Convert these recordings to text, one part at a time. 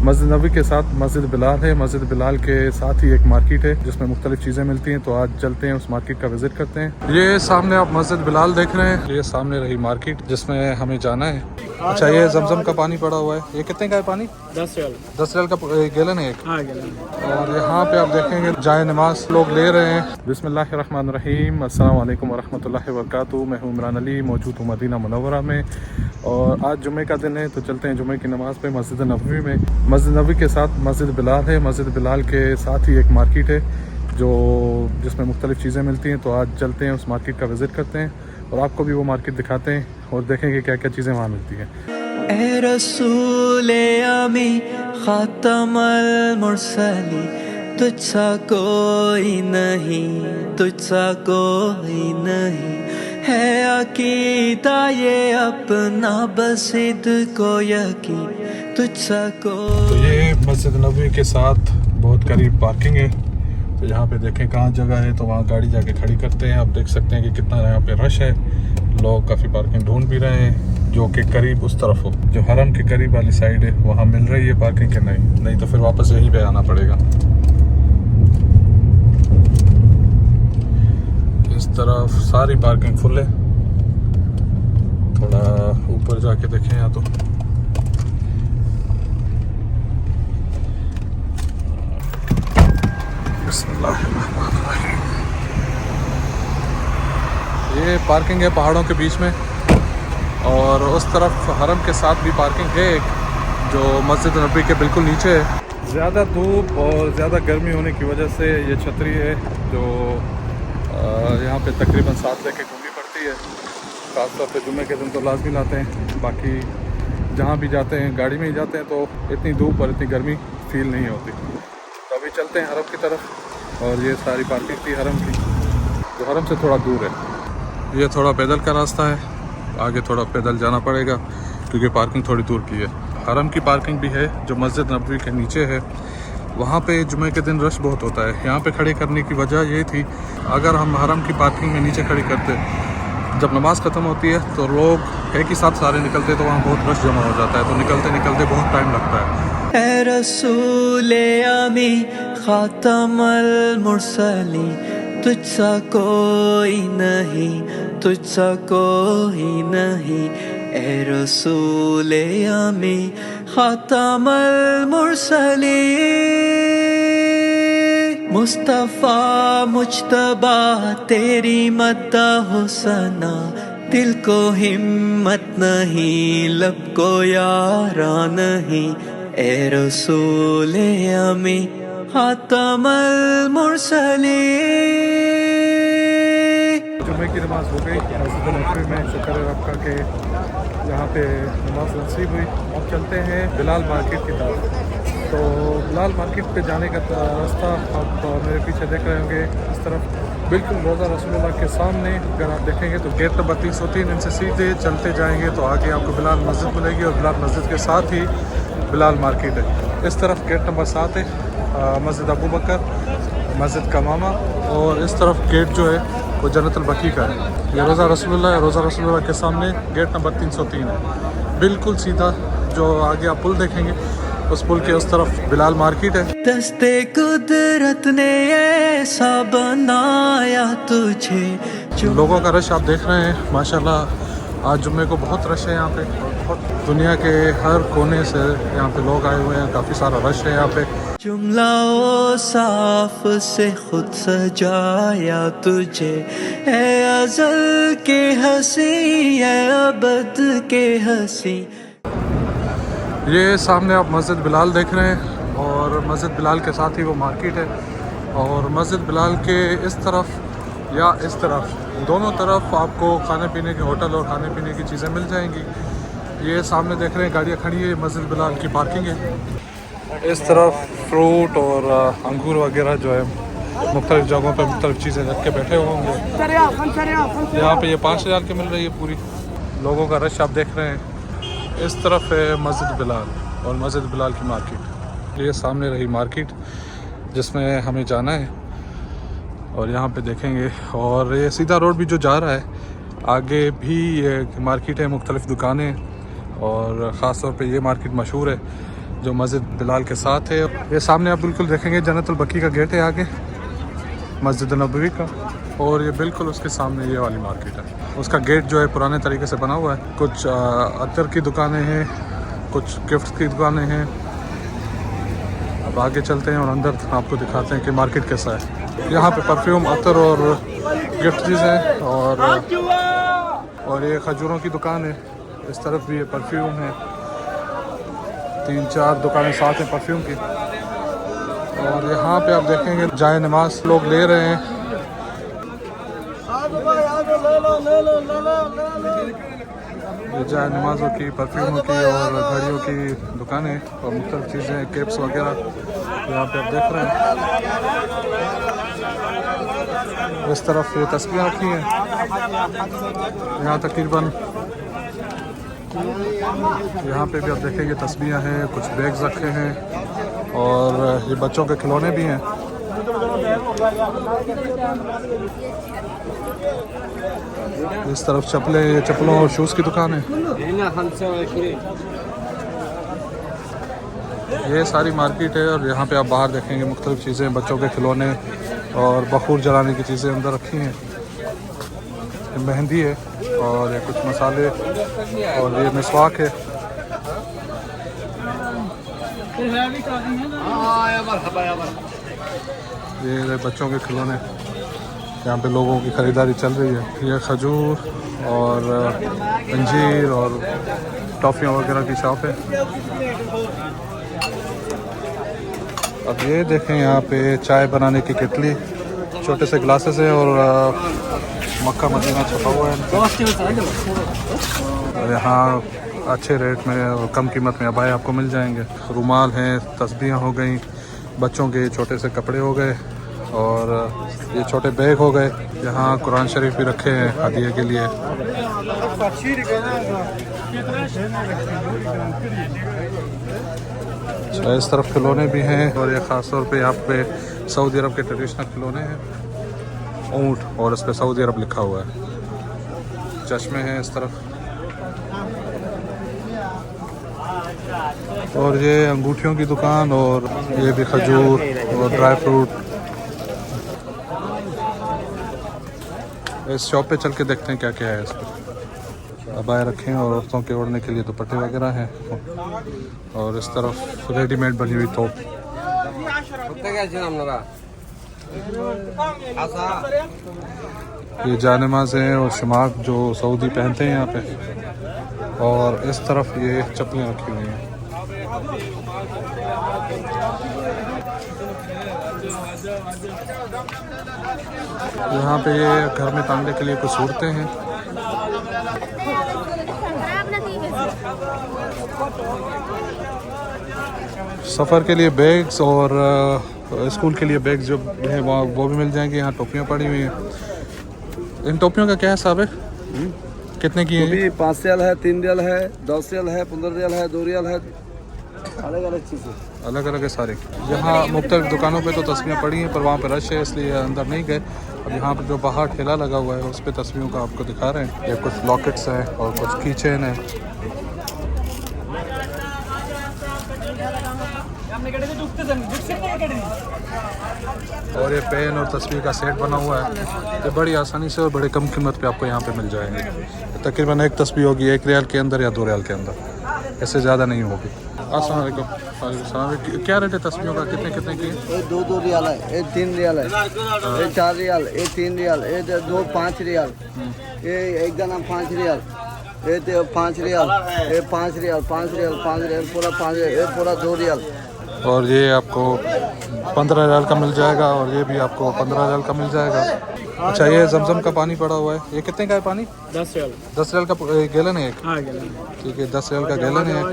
मस्जिद नबी के साथ मस्जिद बिलाल है। मस्जिद बिलाल के साथ ही एक मार्केट है जिसमें मुख्तलिफ चीज़ें मिलती हैं। तो आज चलते हैं, उस मार्केट का विजिट करते हैं। ये सामने आप मस्जिद बिलाल देख रहे हैं, ये सामने रही मार्केट जिसमें हमें जाना है। अच्छा, ये जमजम का पानी पड़ा हुआ है, ये कितने का है पानी? 10 रियाल का गैलन है एक। और यहाँ पे आप देखेंगे जाए नमाज लोग ले रहे हैं। बिस्मिल्लाहिर्रहमानिर्रहीम, अस्सलाम वालेकुम वरहमतुल्लाहि वबरकातुहू। मैं हूँ इमरान अली, मौजूद हूँ मदीना मुनव्वरा में और आज जुमे का दिन है। तो चलते हैं जुमे की नमाज़ पे मस्जिद नबवी में। मस्जिद नबवी के साथ मस्जिद बिलाल है। मस्जिद बिलाल के साथ ही एक मार्केट है जिसमें मुख्तलिफ चीज़ें मिलती हैं। तो आज चलते हैं, उस मार्केट का विज़िट करते हैं और आपको भी वो मार्केट दिखाते हैं और देखेंगे क्या क्या चीज़ें वहाँ मिलती हैं। ए रसूले आमी खातमुल मुरसली, तुझसा कोई नहीं, तुझसा कोई नहीं है अकीदा ये अपना बसिद को यकीन, तुझसा को। तो ये मस्जिद नबवी के साथ बहुत करीब पार्किंग है। तो यहाँ पे देखें कहाँ जगह है तो वहाँ गाड़ी जाके खड़ी करते हैं। आप देख सकते हैं कि कितना यहाँ पे रश है, लोग काफ़ी पार्किंग ढूंढ भी रहे हैं जो कि करीब उस तरफ हो, जो हरम के करीब वाली साइड है वहाँ मिल रही है पार्किंग के नहीं तो फिर वापस यहीं पे आना पड़ेगा। इस तरफ सारी पार्किंग फुल है। थोड़ा ऊपर जाके देखें यहाँ तो ये पार्किंग है पहाड़ों के बीच में और उस तरफ हरम के साथ भी पार्किंग है एक, जो मस्जिद नबी के बिल्कुल नीचे है। ज़्यादा धूप और ज़्यादा गर्मी होने की वजह से ये छतरी है जो यहाँ पे तकरीबन साथ लेके घूमनी पड़ती है। ख़ासतौर पे जुम्मे के दिन तो लाजमी लाते हैं, बाकी जहाँ भी जाते हैं गाड़ी में ही जाते हैं तो इतनी धूप और इतनी गर्मी फील नहीं होती। तो अभी चलते हैं हरम की तरफ और ये सारी पार्किंग थी हरम की, जो हरम से थोड़ा दूर है। ये थोड़ा पैदल का रास्ता है, आगे थोड़ा पैदल जाना पड़ेगा क्योंकि पार्किंग थोड़ी दूर की है। हरम की पार्किंग भी है जो मस्जिद नबवी के नीचे है, वहाँ पे जुमे के दिन रश बहुत होता है। यहाँ पे खड़े करने की वजह ये थी, अगर हम हरम की पार्किंग में नीचे खड़ी करते, जब नमाज ख़त्म होती है तो लोग एक ही साथ सारे निकलते तो वहाँ बहुत रश जमा हो जाता है, तो निकलते निकलते बहुत टाइम लगता है। ए रसूले आमी खातमुल मुरसली, तुझसा कोई नहीं, तुझसा कोई नहीं ए रसूले आमी खातमुल मुरसली। मुस्तफ़ा मुज्तबा तेरी मद्दाह सना, दिल को हिम्मत नहीं, लब को यारा नहीं ए रसूले आमी खातमुल मुरसली। जुमे की नमाज़ हो गई मस्जिद नबवी में, शुक्र है रब का के यहाँ पे नमाज नसीब हुई। अब चलते हैं बिलाल मार्केट की तरफ। तो बिलाल मार्केट पे जाने का रास्ता आप मेरे पीछे देख रहे होंगे, इस तरफ बिल्कुल रोज़ा रसूलुल्लाह के सामने अगर आप देखेंगे तो गेट नंबर 303, इनसे सीधे चलते जाएंगे तो आगे आपको बिलाल मस्जिद मिलेगी और बिलाल मस्जिद के साथ ही बिलाल मार्केट है। इस तरफ गेट नंबर 7 है मस्जिद अबू बकर, मस्जिद का मामा, और इस तरफ गेट जो है वो जन्नतुल बकी का है। ये रोज़ा रसूलुल्लाह है, रोज़ा रसूलुल्लाह के सामने गेट नंबर 303 है। बिल्कुल सीधा जो आगे आप पुल देखेंगे उस पुल के उस तरफ बिलाल मार्केट है। दस्ते कुदरत ने ऐसा बनाया तुझे। लोगों का रश आप देख रहे हैं माशाल्लाह, आज जुम्मे को बहुत रश है यहाँ पे, बहुत दुनिया के हर कोने से यहाँ पे लोग आए हुए हैं, काफ़ी सारा रश है यहाँ पे। जुमला ओ साफ से खुद सजाया तुझे, है अज़ल के हंसी, है अबद के हंसी। ये सामने आप मस्जिद बिलाल देख रहे हैं और मस्जिद बिलाल के साथ ही वो मार्केट है और मस्जिद बिलाल के इस तरफ या इस तरफ, दोनों तरफ आपको खाने पीने के होटल और खाने पीने की चीज़ें मिल जाएंगी। ये सामने देख रहे हैं गाड़ियाँ खड़ी है, मस्जिद बिलाल की पार्किंग है। इस तरफ फ्रूट और अंगूर वगैरह जो है मुख्तलिफ जगहों पर मुख्तलिफ चीज़ें रख के बैठे हुए होंगे। यहाँ पे ये 5,000 की मिल रही है पूरी। लोगों का रश आप देख रहे हैं। इस तरफ है मस्जिद बिलाल और मस्जिद बिलाल की मार्केट। ये सामने रही मार्केट जिसमें हमें जाना है और यहाँ पे देखेंगे, और ये सीधा रोड भी जो जा रहा है आगे भी ये मार्केट है, मुख्तलिफ दुकानें, और ख़ास तौर पे ये मार्केट मशहूर है जो मस्जिद बिलाल के साथ है। ये सामने आप बिल्कुल देखेंगे जन्नतुल बकी का गेट है आगे मस्जिद नबवी का, और ये बिल्कुल उसके सामने ये वाली मार्केट है। उसका गेट जो है पुराने तरीके से बना हुआ है। कुछ अत्तर की दुकानें हैं, कुछ गिफ्ट की दुकानें हैं। अब आगे चलते हैं और अंदर आपको दिखाते हैं कि मार्केट कैसा है। यहाँ पे परफ्यूम, अत्तर और गिफ्ट चीज़ हैं, और ये खजूरों की दुकान है। इस तरफ भी ये परफ्यूम है, 3-4 दुकानें साथ हैं परफ्यूम की। और यहाँ पे आप देखेंगे जाए नमाज लोग ले रहे हैं। ये जाए नमाजों की, परफ्यूमों की और घड़ियों की दुकानें और मुख्तलिफ चीज़ें, केप्स वगैरह यहाँ पे आप देख रहे हैं। इस तरफ ये तस्बीह रखी हैं। यहाँ तकरीबन यहाँ पे भी आप देखेंगे तस्बीह हैं, कुछ बैग्स रखे हैं और ये बच्चों के खिलौने भी हैं। इस तरफ चप्पलों और शूज़ की दुकान है। ये सारी मार्केट है और यहाँ पे आप बाहर देखेंगे मुख्तलिफ चीज़ें, बच्चों के खिलौने और बखूर जलाने की चीज़ें अंदर रखी हैं। मेहंदी है और ये कुछ मसाले और ये मिसवाक है। ये बच्चों के खिलौने, यहाँ पे लोगों की ख़रीदारी चल रही है। ये खजूर और अंजीर और टॉफ़ियाँ वगैरह की शॉप है। अब ये देखें यहाँ पे चाय बनाने की केतली, छोटे से ग्लासेस है और मक्का मदीना छपा हुआ है। और यहाँ अच्छे रेट में और कम कीमत में अबाए आपको मिल जाएंगे। रुमाल हैं, तस्बीहां हो गई, बच्चों के छोटे से कपड़े हो गए और ये छोटे बैग हो गए। यहाँ कुरान शरीफ भी रखे हैं हदिये के लिए। अच्छा, इस तरफ खिलौने भी हैं और ये ख़ास तौर पे यहाँ पे सऊदी अरब के ट्रेडिशनल खिलौने हैं, ऊँट, और इस पर सऊदी अरब लिखा हुआ है। चश्मे हैं इस तरफ और ये अंगूठियों की दुकान और ये भी खजूर और ड्राई फ्रूट। इस शॉप पे चल के देखते हैं क्या क्या है इस पर। अबाए रखे हैं और औरतों के ओढ़ने के लिए दुपट्टे वगैरह हैं और इस तरफ रेडीमेड बनी हुई तोप। ये जानेमाज़ हैं और शमाक जो सऊदी पहनते हैं यहाँ पे, और इस तरफ ये चप्पलें रखी हुई हैं। यहाँ पे ये घर में टांगने के लिए कुछ सूरतें हैं। सफ़र के लिए बैग्स और स्कूल के लिए बैग्स जो है वो भी मिल जाएंगे। यहाँ टोपियाँ पड़ी हुई हैं। इन टोपियों का क्या हिसाब है? कितने की है? 5 रियाल है, 3 रियाल है, 10 रियाल है, 15 रियाल है, 2 रियाल है, अलग अलग चीज़ें, अलग अलग है सारे। यहाँ मुख्तलिफ दुकानों पे तो तस्वीरें पड़ी हैं पर वहाँ पे रश है इसलिए अंदर नहीं गए। अब यहाँ पे जो बाहर ठेला लगा हुआ है उस पर तस्वीरों का आपको दिखा रहे हैं। ये कुछ लॉकेट्स हैं और कुछ की चेन है। और ये पेन और तस्वीर का सेट बना हुआ है। ये बड़ी आसानी से और बड़े कम कीमत पे आपको यहाँ पे मिल जाएंगे। तकरीबन एक तस्वीर होगी 1 रियाल के अंदर या 2 रियाल के अंदर, इससे ज़्यादा नहीं होगी। अस्सलाम वालेकुम। क्या रेट है तस्वीरों का? कितने कितने की? ये 2 रियाल है, ये 3 रियाल है, ये 4 रियाल, ये 3 रियाल, ये 5 रियाल, ये एक दाना 5 रियाल, ये 5 रियाल, ये 5 रियाल, 5 रियाल, 5 रियाल, पूरा 5 रियाल, ये पूरा 2 रियाल। और ये आपको 15 रियाल का मिल जाएगा और ये भी आपको 15 रियाल का मिल जाएगा। अच्छा, ये जमजम का पानी पड़ा हुआ है, ये कितने का है पानी? 10 रियाल। 10 रियाल का गैलन है एक? हाँ, गैलन। ठीक है, 10 रियाल का गैलन है। और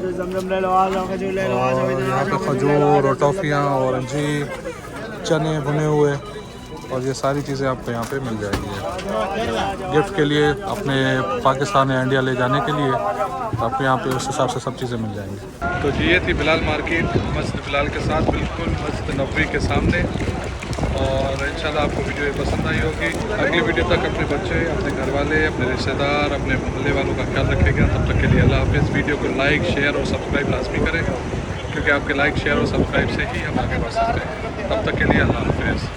यहाँ पे खजूर और टॉफ़ियाँ और अंजीर, चने भुने हुए और ये सारी चीज़ें आपको यहाँ पे मिल जाएंगी गिफ्ट के लिए, अपने पाकिस्तान या इंडिया ले जाने के लिए। आपको यहाँ पे उस हिसाब से सब चीज़ें मिल जाएंगी। तो जी ये थी बिलाल मार्केट, मस्जिद बिलाल के साथ बिल्कुल मस्जिद नबवी के सामने। और इंशाल्लाह आपको वीडियो ये पसंद आई होगी। अगली वीडियो तक अपने बच्चे, अपने घर वाले, अपने रिश्तेदार, अपने मोहल्ले वालों का ख्याल रखेगा। तब तक के लिए अल्लाह हाफ़िज़। वीडियो को लाइक, शेयर और सब्सक्राइब लाजमी करें। क्योंकि आपके लाइक शेयर और सब्सक्राइब से ही हम आगे बढ़ सकते हैं। तब तक के लिए अल्लाह हाफिज़।